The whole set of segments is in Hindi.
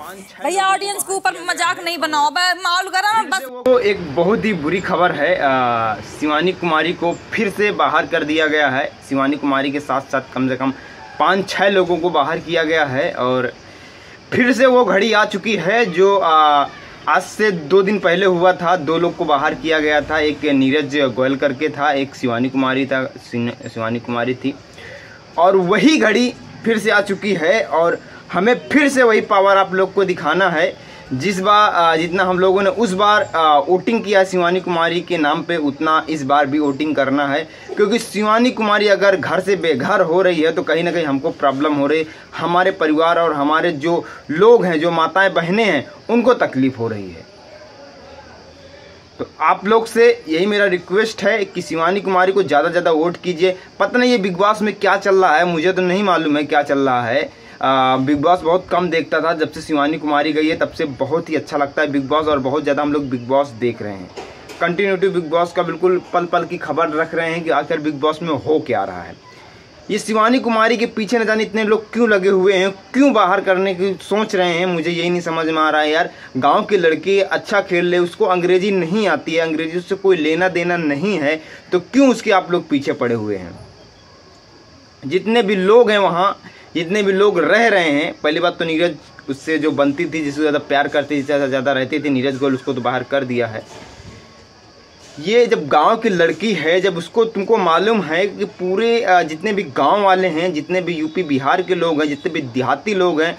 भैया ऑडियंस के ऊपर मजाक नहीं बनाओ, माहौल गरम बस। तो एक बहुत ही बुरी खबर है, शिवानी कुमारी को फिर से बाहर कर दिया गया है। शिवानी कुमारी के साथ साथ कम से कम 5-6 लोगों को बाहर किया गया है और फिर से वो घड़ी आ चुकी है जो आज से 2 दिन पहले हुआ था। 2 लोग को बाहर किया गया था, एक नीरज गोयल करके था, एक शिवानी कुमारी थी और वही घड़ी फिर से आ चुकी है और हमें फिर से वही पावर आप लोग को दिखाना है। जिस बार जितना हम लोगों ने उस बार वोटिंग किया शिवानी कुमारी के नाम पे, उतना इस बार भी वोटिंग करना है, क्योंकि शिवानी कुमारी अगर घर से बेघर हो रही है तो कहीं ना कहीं हमको प्रॉब्लम हो रही है। हमारे परिवार और हमारे जो लोग हैं, जो माताएं बहनें हैं, उनको तकलीफ हो रही है। तो आप लोग से यही मेरा रिक्वेस्ट है कि शिवानी कुमारी को ज़्यादा ज़्यादा वोट कीजिए। पता नहीं ये बिग बॉस में क्या चल रहा है, मुझे तो नहीं मालूम है क्या चल रहा है। बिग बॉस बहुत कम देखता था, जब से शिवानी कुमारी गई है तब से बहुत ही अच्छा लगता है बिग बॉस और बहुत ज़्यादा हम लोग बिग बॉस देख रहे हैं। कंटिन्यूटी बिग बॉस का बिल्कुल पल पल की खबर रख रहे हैं कि आखिर बिग बॉस में हो क्या रहा है। ये शिवानी कुमारी के पीछे न जाने इतने लोग क्यों लगे हुए हैं, क्यों बाहर करने की सोच रहे हैं, मुझे यही नहीं समझ में आ रहा है यार। गांव के लड़के अच्छा खेल ले, उसको अंग्रेजी नहीं आती है, अंग्रेजी से कोई लेना देना नहीं है, तो क्यों उसके आप लोग पीछे पड़े हुए हैं। जितने भी लोग हैं वहाँ, जितने भी लोग रह रहे हैं, पहली बात तो नीरज उससे जो बनती थी, जिससे ज़्यादा प्यार करती, जिससे ज़्यादा रहती थी, नीरज गोयल, उसको तो बाहर कर दिया है। ये जब गांव की लड़की है, जब उसको तुमको मालूम है कि पूरे जितने भी गांव वाले हैं, जितने भी यूपी बिहार के लोग हैं, जितने भी देहाती लोग हैं,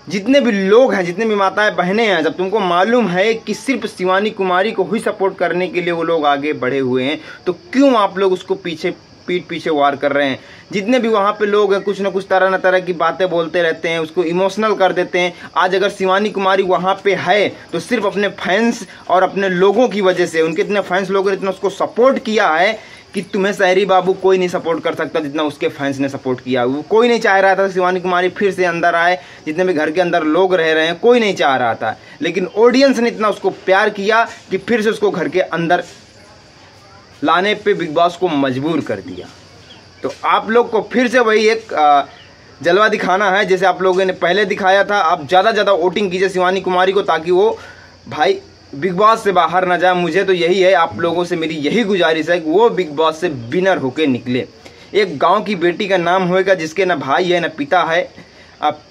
जितने भी लोग हैं, जितने भी माताएं बहनें हैं, जब तुमको मालूम है कि सिर्फ शिवानी कुमारी को ही सपोर्ट करने के लिए वो लोग आगे बढ़े हुए हैं, तो क्यों आप लोग उसको पीठ पीछे वार कर रहे हैं। जितने भी वहाँ पे लोग हैं, कुछ ना कुछ तरह न तरह की बातें बोलते रहते हैं, उसको इमोशनल कर देते हैं। आज अगर शिवानी कुमारी वहाँ पे है तो सिर्फ अपने फैंस और अपने लोगों की वजह से, उनके इतने फैंस लोगों ने इतना उसको सपोर्ट किया है कि तुम्हें सहरी बाबू कोई नहीं सपोर्ट कर सकता जितना उसके फैंस ने सपोर्ट किया। वो कोई नहीं चाह रहा था शिवानी कुमारी फिर से अंदर आए, जितने भी घर के अंदर लोग रह रहे हैं, कोई नहीं चाह रहा था, लेकिन ऑडियंस ने इतना उसको प्यार किया कि फिर से उसको घर के अंदर लाने पे बिग बॉस को मजबूर कर दिया। तो आप लोग को फिर से वही एक जलवा दिखाना है जैसे आप लोगों ने पहले दिखाया था। आप ज़्यादा ज़्यादा वोटिंग कीजिए शिवानी कुमारी को, ताकि वो भाई बिग बॉस से बाहर ना जाए। मुझे तो यही है, आप लोगों से मेरी यही गुजारिश है कि वो बिग बॉस से विनर होके निकले। एक गांव की बेटी का नाम होएगा जिसके ना भाई है ना पिता है, अब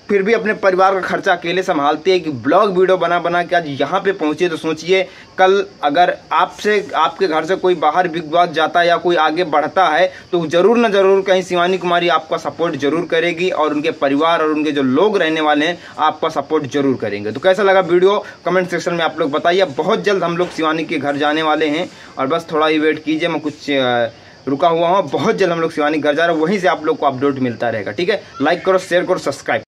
फिर भी अपने परिवार का खर्चा अकेले संभालती है, कि ब्लॉग वीडियो बना बना के आज यहाँ पे पहुँचे। तो सोचिए कल अगर आपके घर से कोई बाहर बिग बॉस जाता है या कोई आगे बढ़ता है तो ज़रूर ना ज़रूर कहीं शिवानी कुमारी आपका सपोर्ट जरूर करेगी और उनके परिवार और उनके जो लोग रहने वाले हैं आपका सपोर्ट जरूर करेंगे। तो कैसा लगा वीडियो कमेंट सेक्शन में आप लोग बताइए। बहुत जल्द हम लोग शिवानी के घर जाने वाले हैं और बस थोड़ा ही वेट कीजिए, मैं कुछ रुका हुआ हूँ। बहुत जल्द हम लोग शिवानी घर जा रहे हैं, वहीं से आप लोग को अपडेट मिलता रहेगा। ठीक है, लाइक करो, शेयर करो, सब्सक्राइब।